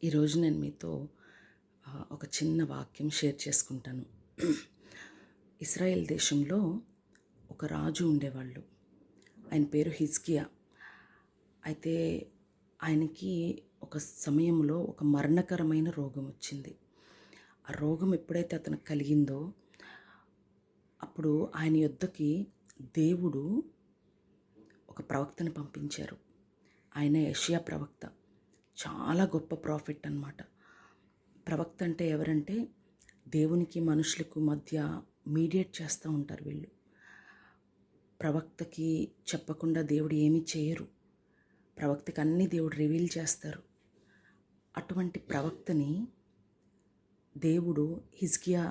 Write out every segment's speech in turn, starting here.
ఈరోజు నేను మీతో ఒక చిన్న వాక్యం షేర్ చేసుకుంటాను. ఇస్రాయేల్ దేశంలో ఒక రాజు ఉండేవాళ్ళు. ఆయన పేరు హిజ్కియా. అయితే ఆయనకి ఒక సమయంలో ఒక మరణకరమైన రోగం వచ్చింది. ఆ రోగం ఎప్పుడైతే అతనికి కలిగిందో అప్పుడు ఆయన యొద్దకి దేవుడు ఒక ప్రవక్తని పంపించారు. ఆయన యెషయా ప్రవక్త. చాలా గొప్ప ప్రాఫిట్ అన్నమాట. ప్రవక్త అంటే ఎవరంటే దేవునికి మనుషులకు మధ్య మీడియేట్ చేస్తూ ఉంటారు వీళ్ళు. ప్రవక్తకి చెప్పకుండా దేవుడు ఏమీ చేయరు. ప్రవక్తకి అన్నీ దేవుడు రివీల్ చేస్తారు. అటువంటి ప్రవక్తని దేవుడు హిజ్కియా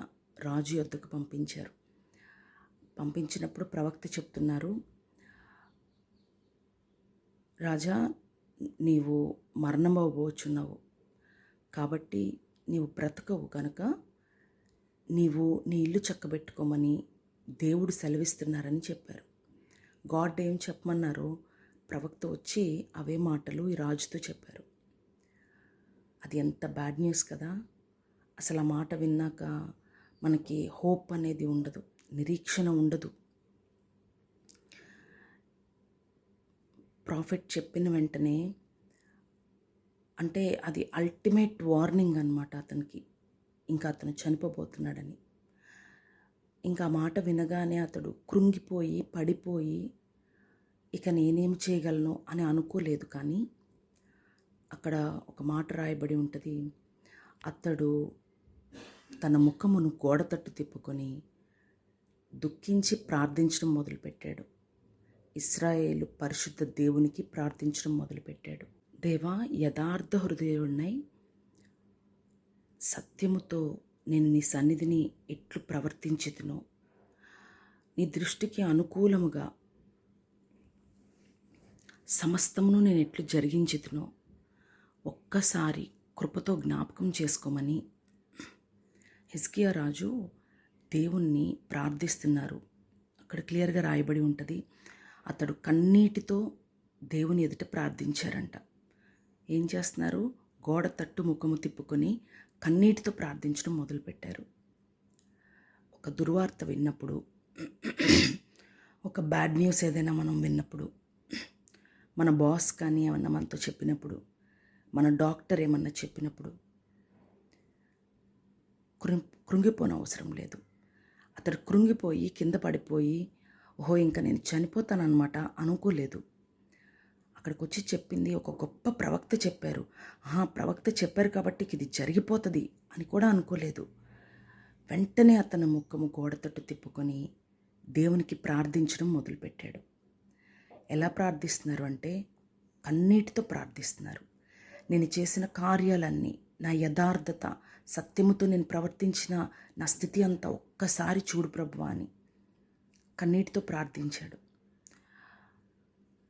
రాజు యొద్దకు పంపించారు. పంపించినప్పుడు ప్రవక్త చెప్తున్నారు, రాజా, నీవు మరణమవబోచున్నావు, కాబట్టి నీవు బ్రతకవు కనుక నీవు నీ ఇల్లు చక్కబెట్టుకోమని దేవుడు సెలవిస్తున్నారని చెప్పారు. గాడ్ ఏం చెప్పమన్నారో ప్రవక్త వచ్చి అవే మాటలు ఈ రాజుతో చెప్పారు. అది ఎంత బ్యాడ్ న్యూస్ కదా. అసలు ఆ మాట విన్నాక మనకి హోప్ అనేది ఉండదు, నిరీక్షణ ఉండదు. ప్రాఫిట్ చెప్పిన వెంటనే అంటే అది అల్టిమేట్ వార్నింగ్ అన్నమాట అతనికి, ఇంకా అతను చనిపోబోతున్నాడని. ఇంకా ఆ మాట వినగానే అతడు కృంగిపోయి పడిపోయి ఇక నేనేం చేయగలను అని అనుకోలేదు. కానీ అక్కడ ఒక మాట రాయబడి ఉంటుంది, అతడు తన ముఖమును గోడ తట్టు తిప్పుకొని దుఃఖించి ప్రార్థించడం మొదలుపెట్టాడు. ఇశ్రాయేలు పరిశుద్ధ దేవునికి ప్రార్థించడం మొదలుపెట్టాడు. దేవా, యథార్థ హృదయుడినై సత్యముతో నేను నీ సన్నిధిని ఎట్లు ప్రవర్తించెదనో, నీ దృష్టికి అనుకూలముగా సమస్తమును నేను ఎట్లు జరిగించెదనో ఒక్కసారి కృపతో జ్ఞాపకం చేసుకోమని హిజ్కియా రాజు దేవుణ్ణి ప్రార్థిస్తున్నారు. అక్కడ క్లియర్గా రాయబడి ఉంటుంది, అతడు కన్నీటితో దేవుని ఎదుట ప్రార్థించారంట. ఏం చేస్తున్నారు? గోడ తట్టు ముఖము తిప్పుకొని కన్నీటితో ప్రార్థించడం మొదలుపెట్టారు. ఒక దుర్వార్త విన్నప్పుడు, ఒక బ్యాడ్ న్యూస్ ఏదైనా మనం విన్నప్పుడు, మన బాస్ కానీ ఏమన్నా మనతో చెప్పినప్పుడు, మన డాక్టర్ ఏమన్నా చెప్పినప్పుడు కృంగిపోని అవసరం లేదు. అతడు కృంగిపోయి కింద పడిపోయి ఓహో ఇంకా నేను చనిపోతానన్నమాట అనుకోలేదు. అక్కడికి వచ్చి చెప్పింది ఒక గొప్ప ప్రవక్త చెప్పారు. ప్రవక్త చెప్పారు కాబట్టి ఇది జరిగిపోతుంది అని కూడా అనుకోలేదు. వెంటనే అతని ముఖము గోడ తట్టు తిప్పుకొని దేవునికి ప్రార్థించడం మొదలుపెట్టాడు. ఎలా ప్రార్థిస్తున్నారు అంటే కన్నీటితో ప్రార్థిస్తున్నారు. నేను చేసిన కార్యాలన్నీ, నా యథార్థత, సత్యముతో నేను ప్రవర్తించిన నా స్థితి అంతా ఒక్కసారి చూడు ప్రభువా అని కన్నీటితో ప్రార్థించాడు.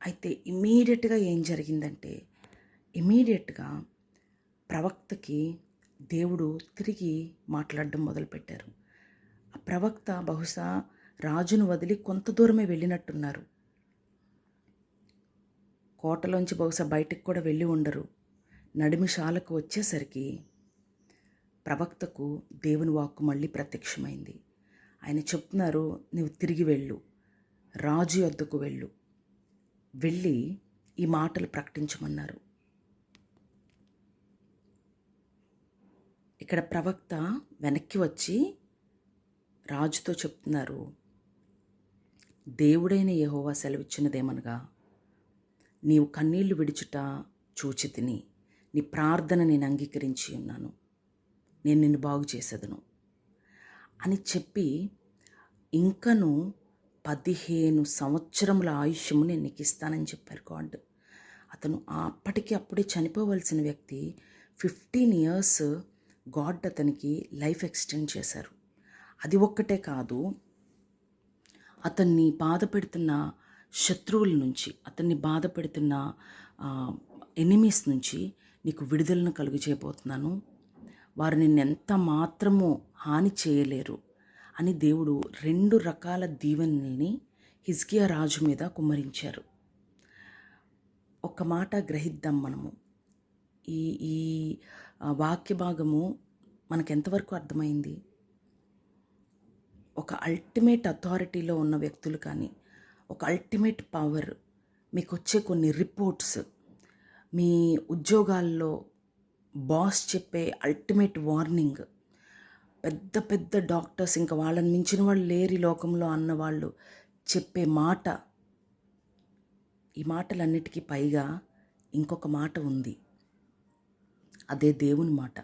అయితే ఇమీడియట్గా ఏం జరిగిందంటే, ఇమీడియట్గా ప్రవక్తకి దేవుడు తిరిగి మాట్లాడడం మొదలుపెట్టారు. ఆ ప్రవక్త బహుశా రాజును వదిలి కొంత దూరమే వెళ్ళినట్టున్నారు. కోటలోంచి బహుశా బయటికి కూడా వెళ్ళి ఉండరు. నడిమిషాలకు వచ్చేసరికి ప్రవక్తకు దేవుని వాక్కు మళ్ళీ ప్రత్యక్షమైంది. ఆయన చెప్తున్నారు, నువ్వు తిరిగి వెళ్ళు, రాజు యొద్దకు వెళ్ళు, వెళ్ళి ఈ మాటలు ప్రకటించమన్నారు. ఇక్కడ ప్రవక్త వెనక్కి వచ్చి రాజుతో చెప్తున్నారు, దేవుడైన యెహోవా సెలవిచ్చినదేమనగా, నీవు కన్నీళ్లు విడుచుట చూచి తిని నీ ప్రార్థన నేను అంగీకరించి ఉన్నాను, నేను నిన్ను బాగు చేసేదను అని చెప్పి ఇంకను 15 సంవత్సరముల ఆయుష్యము నేను నీకు ఇస్తానని చెప్పారు గాడ్. అతను అప్పటికి అప్పుడే చనిపోవలసిన వ్యక్తి 15 years గాడ్ అతనికి లైఫ్ ఎక్స్టెండ్ చేశారు. అది ఒక్కటే కాదు, అతన్ని బాధ పెడుతున్న శత్రువుల నుంచి, అతన్ని బాధ పెడుతున్న ఎనిమీస్ నుంచి నీకు విడుదలను కలుగు చేయబోతున్నాను, వారు నిన్నెంత మాత్రము హాని చేయలేరు అని దేవుడు 2 రకాల దీవెనని హిజ్కియా రాజు మీద కుమ్మరించారు. ఒక మాట గ్రహిద్దాం మనము. ఈ వాక్య భాగము మనకెంతవరకు అర్థమైంది? ఒక అల్టిమేట్ అథారిటీలో ఉన్న వ్యక్తులు కానీ, ఒక అల్టిమేట్ పవర్, మీకు వచ్చే కొన్ని రిపోర్ట్స్, మీ ఉద్యోగాల్లో బాస్ చెప్పే అల్టిమేట్ వార్నింగ్, పెద్ద పెద్ద డాక్టర్స్, ఇంకా వాళ్ళని మించిన వాళ్ళు లేరు ఈ లోకంలో అన్నవాళ్ళు చెప్పే మాట, ఈ మాటలన్నిటికీ పైగా ఇంకొక మాట ఉంది. అదే దేవుని మాట.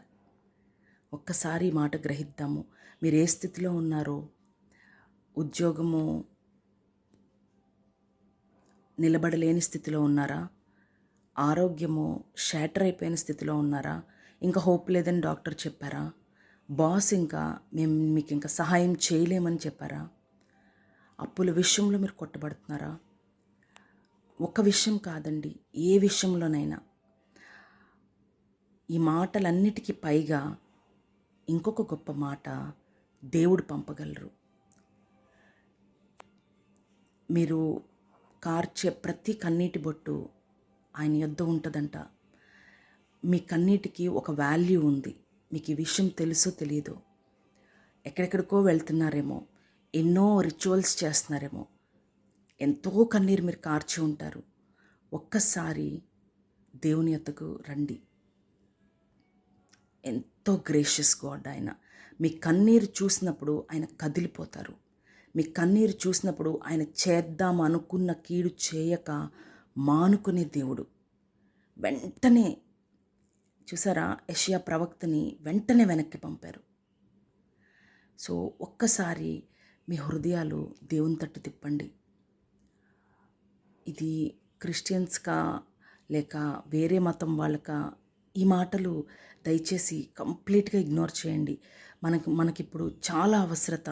ఒక్కసారి ఈ మాట గ్రహిద్దాము. మీరు ఏ స్థితిలో ఉన్నారో, ఉద్యోగము నిలబడలేని స్థితిలో ఉన్నారా? ఆరోగ్యము షాటర్ అయిపోయిన స్థితిలో ఉన్నారా? ఇంకా హోప్ లేదని డాక్టర్ చెప్పారా? బాస్ ఇంకా మేము మీకు ఇంకా సహాయం చేయలేమని చెప్పారా? అప్పుల విషయంలో మీరు కొట్టబడుతున్నారా? ఒక విషయం కాదండి, ఏ విషయంలోనైనా ఈ మాటలన్నిటికీ పైగా ఇంకొక గొప్ప మాట దేవుడు పంపగలరు. మీరు కార్చే ప్రతి కన్నీటి బొట్టు ఆయన యొద్ద ఉంటుందంట. మీ కన్నీటికి ఒక వాల్యూ ఉంది. మీకు ఈ విషయం తెలుసో తెలియదో, ఎక్కడెక్కడికో వెళ్తున్నారేమో, ఎన్నో రిచువల్స్ చేస్తున్నారేమో, ఎంతో కన్నీరు మీరు కార్చి ఉంటారు. ఒక్కసారి దేవుని యొద్దకు రండి. ఎంతో గ్రేషియస్ గాడ్ ఆయన. మీ కన్నీరు చూసినప్పుడు ఆయన కదిలిపోతారు. మీ కన్నీరు చూసినప్పుడు ఆయన చేద్దాం అనుకున్న కీడు చేయక మానుకునే దేవుడు. వెంటనే చూసారా, యెషయా ప్రవక్తని వెంటనే వెనక్కి పంపారు. సో ఒక్కసారి మీ హృదయాలు దేవుని తట్టు తిప్పండి. ఇది క్రిస్టియన్స్కా లేక వేరే మతం వాళ్ళకా, ఈ మాటలు దయచేసి కంప్లీట్గా ఇగ్నోర్ చేయండి. మనకిప్పుడు చాలా అవసరత.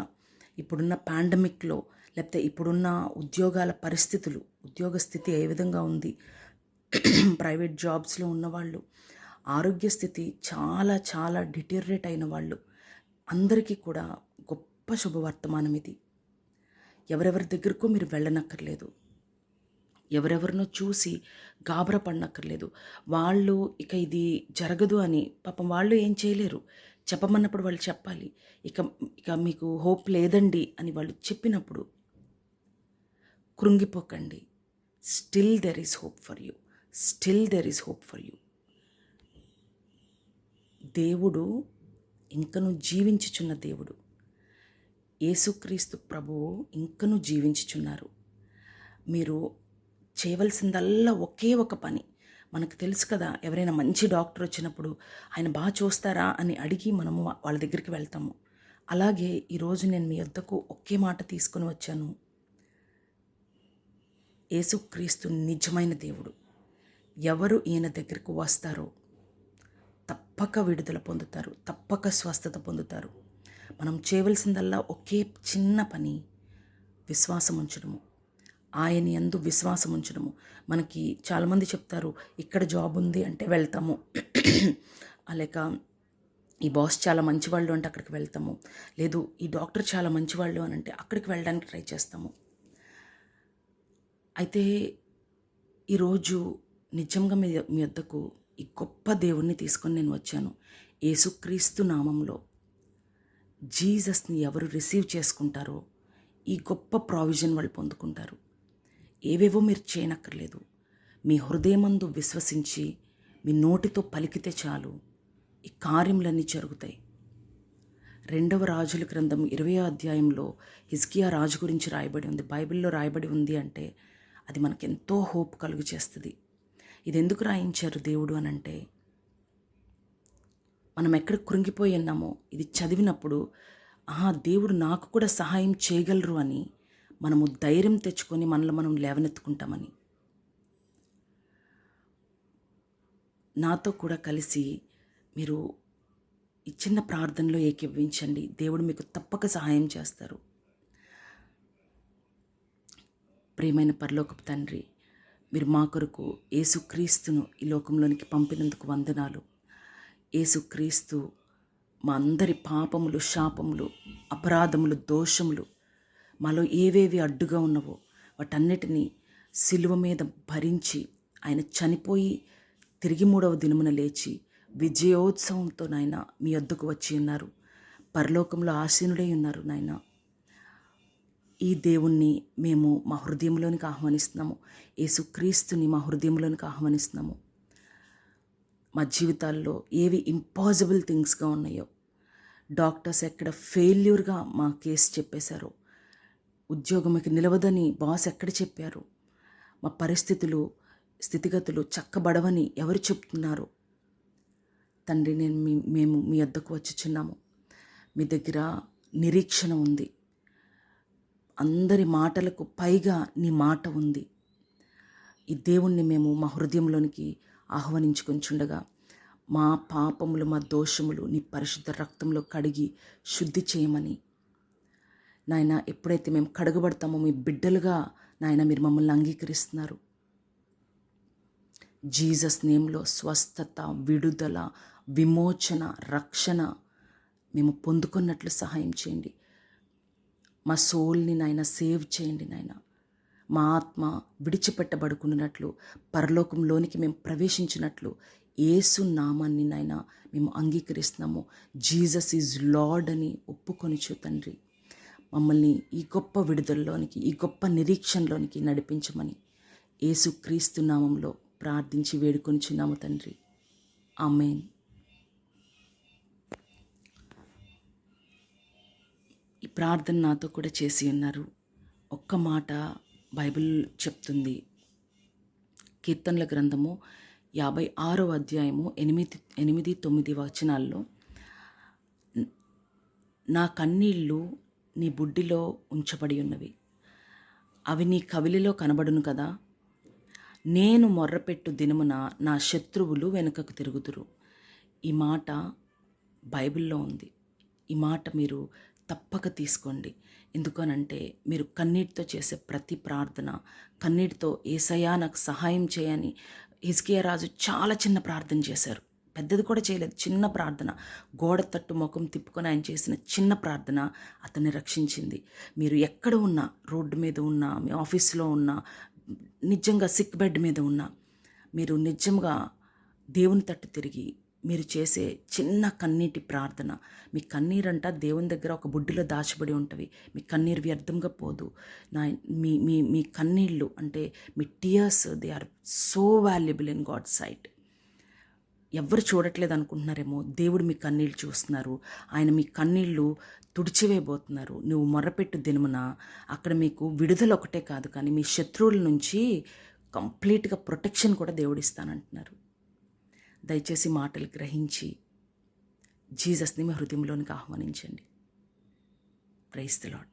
ఇప్పుడున్న పాండమిక్లో, లేకపోతే ఇప్పుడున్న ఉద్యోగాల పరిస్థితులు, ఉద్యోగ స్థితి ఏ విధంగా ఉంది, ప్రైవేట్ జాబ్స్లో ఉన్నవాళ్ళు, ఆరోగ్య స్థితి చాలా చాలా డిటీరియరేట్ అయిన వాళ్ళు అందరికీ కూడా గొప్ప శుభవర్తమానం ఇది. ఎవరెవరి దగ్గరకు మీరు వెళ్ళనక్కర్లేదు. ఎవరెవరినో చూసి గాబరా పడనక్కర్లేదు. వాళ్ళు ఇక ఇది జరగదు అని పాపం వాళ్ళు ఏం చేయలేరు. చెప్పమన్నప్పుడు వాళ్ళు చెప్పాలి. ఇక ఇక మీకు హోప్ లేదండి అని వాళ్ళు చెప్పినప్పుడు కృంగిపోకండి. Still there is hope for you. Still there is hope for you. దేవుడు ఇంకను జీవించుచున్న దేవుడు. యేసుక్రీస్తు ప్రభువు ఇంకను జీవించుచున్నారు. మీరు చేయవలసిందల్లా ఒకే ఒక పని. మనకు తెలుసు కదా, ఎవరైనా మంచి డాక్టర్ వచ్చినప్పుడు ఆయన బాగా చూస్తారా అని అడిగి మనము వాళ్ళ దగ్గరికి వెళ్తాము. అలాగే ఈరోజు నేను మీ వద్దకు ఒకే మాట తీసుకొని వచ్చాను. యేసుక్రీస్తు నిజమైన దేవుడు. ఎవరు ఈయన దగ్గరకు వస్తారో తప్పక విడుదల పొందుతారు, తప్పక స్వస్థత పొందుతారు. మనం చేయవలసిందల్లా ఒకే చిన్న పని, విశ్వాసం ఉంచడము. ఆయన యందు విశ్వాసం ఉంచడము. మనకి చాలామంది చెప్తారు, ఇక్కడ జాబ్ ఉంది అంటే వెళ్తాము, లేక ఈ బాస్ చాలా మంచివాళ్ళు అంటే అక్కడికి వెళ్తాము, లేదు ఈ డాక్టర్ చాలా మంచివాళ్ళు అని అంటే అక్కడికి వెళ్ళడానికి ట్రై చేస్తాము. అయితే ఈరోజు నిజంగా మీ వద్దకు ఈ గొప్ప దేవుణ్ణి తీసుకొని నేను వచ్చాను. యేసుక్రీస్తు నామంలో జీసస్ని ఎవరు రిసీవ్ చేసుకుంటారో ఈ గొప్ప ప్రావిజన్ వాళ్ళు పొందుకుంటారు. ఏవేవో మీరు చేయనక్కర్లేదు. మీ హృదయమందు విశ్వసించి మీ నోటితో పలికితే చాలు, ఈ కార్యములన్నీ జరుగుతాయి. 2వ రాజుల గ్రంథం 20వ అధ్యాయంలో హిజ్కియా రాజు గురించి రాయబడి ఉంది. బైబిల్లో రాయబడి ఉంది అంటే అది మనకెంతో హోప్ కలుగు చేస్తుంది. ఇది ఎందుకు రాయించారు దేవుడు అని అంటే, మనం ఎక్కడ కృంగిపోయి ఉన్నామో ఇది చదివినప్పుడు దేవుడు నాకు కూడా సహాయం చేయగలరు అని మనము ధైర్యం తెచ్చుకొని మనలో మనం లేవనెత్తుకుంటామని. నాతో కూడా కలిసి మీరు ఈ చిన్న ప్రార్థనలో ఏకీభవించండి. దేవుడు మీకు తప్పక సహాయం చేస్తారు. ప్రియమైన పరలోకపు తండ్రి, మీరు మా కొరకు యేసుక్రీస్తును ఈ లోకంలోనికి పంపినందుకు వందనాలు. యేసుక్రీస్తు మా అందరి పాపములు, శాపములు, అపరాధములు, దోషములు, మాలో ఏవేవి అడ్డుగా ఉన్నవో వాటన్నిటినీ సిలువ మీద భరించి ఆయన చనిపోయి తిరిగి 3వ దినమున లేచి విజయోత్సవంతో నాయన మీ వద్దకు వచ్చి ఉన్నారు. పరలోకంలో ఆసీనుడై ఉన్నారు నాయన. ఈ దేవుణ్ణి మేము మా హృదయంలోనికి ఆహ్వానిస్తున్నాము. యేసుక్రీస్తుని మా హృదయంలోనికి ఆహ్వానిస్తున్నాము. మా జీవితాల్లో ఏవి ఇంపాసిబుల్ థింగ్స్గా ఉన్నాయో, డాక్టర్స్ ఎక్కడ ఫెయిల్యూర్గా మా కేసు చెప్పేశారో, ఉద్యోగంకి నిలవదని బాస్ ఎక్కడ చెప్పారు, మా స్థితిగతులు చక్కబడవని ఎవరు చెప్తున్నారు, తండ్రి మేము మీ వద్దకు వచ్చుచున్నాము. మీ దగ్గర నిరీక్షణ ఉంది. అందరి మాటలకు పైగా నీ మాట ఉంది. ఈ దేవుణ్ణి మేము మా హృదయంలోనికి ఆహ్వానించుకొంచుండగా మా పాపములు, మా దోషములు నీ పరిశుద్ధ రక్తంలో కడిగి శుద్ధి చేయమని నాయన, ఎప్పుడైతే మేము కడగబడతామో మీ బిడ్డలుగా నాయన మీరు మమ్మల్ని అంగీకరిస్తున్నారు. జీసస్ నేమ్లో స్వస్థత, విడుదల, విమోచన, రక్షణ మేము పొందుకున్నట్లు సహాయం చేయండి. మా సోల్ని నాయన సేవ్ చేయండి నాయన. మా ఆత్మ విడిచిపెట్టబడుకున్నట్లు, పరలోకంలోనికి మేము ప్రవేశించినట్లు యేసు నామాన్ని నాయన మేము అంగీకరిస్తున్నాము. జీసస్ ఈజ్ లార్డ్ అని ఒప్పుకొనిచు తండ్రి, మమ్మల్ని ఈ గొప్ప విడుదలలోనికి, ఈ గొప్ప నిరీక్షణలోనికి నడిపించమని యేసుక్రీస్తు నామంలో ప్రార్థించి వేడుకొనిచున్నాము తండ్రి. ఆమేన్. ఈ ప్రార్థన నాతో కూడా చేసి ఉన్నారు. ఒక్క మాట బైబిల్ చెప్తుంది. కీర్తనల గ్రంథము 56వ అధ్యాయము 8-9 వచనాల్లో, నా కన్నీళ్ళు నీ బుడ్డిలో ఉంచబడి ఉన్నవి, అవి నీ కవిలిలో కనబడును కదా. నేను మొర్రపెట్టు దినమున నా శత్రువులు వెనుకకు తిరుగుదురు. ఈ మాట బైబిల్లో ఉంది. ఈ మాట మీరు తప్పక తీసుకోండి. ఎందుకనంటే మీరు కన్నీటితో చేసే ప్రతి ప్రార్థన, కన్నీటితో యేసయ్యా నాకు సహాయం చేయని హిజ్కియా రాజు చాలా చిన్న ప్రార్థన చేశారు. పెద్దది కూడా చేయలేదు, చిన్న ప్రార్థన. గోడ తట్టు ముఖం తిప్పుకొని ఆయన చేసిన చిన్న ప్రార్థన అతన్ని రక్షించింది. మీరు ఎక్కడ ఉన్నా, రోడ్డు మీద ఉన్నా, మీ ఆఫీస్లో ఉన్నా, నిజంగా సిక్ బెడ్ మీద ఉన్నా, మీరు నిజంగా దేవుని తట్టు తిరిగి మీరు చేసే చిన్న కన్నీటి ప్రార్థన, మీ కన్నీరంట దేవుని దగ్గర ఒక బుడ్డిలో దాచబడి ఉంటవి. మీ కన్నీరు వ్యర్థంగా పోదు. మీ మీ మీ కన్నీళ్ళు అంటే మీ tears, they are so valuable in God sight. ఎవరు చూడట్లేదు అనుకుంటున్నారేమో, దేవుడు మీ కన్నీళ్ళు చూస్తున్నారు. ఆయన మీ కన్నీళ్ళు తుడిచివేయబోతున్నారు. నువ్వు మొర్రపెట్టు దినమున అక్కడ మీకు విడుదల ఒకటే కాదు, కానీ మీ శత్రువుల నుంచి కంప్లీట్గా ప్రొటెక్షన్ కూడా దేవుడిస్తానంటున్నారు. దయచేసి మాటలు గ్రహించి జీసస్ని మీ హృదయంలోనికి ఆహ్వానించండి. Praise the lord.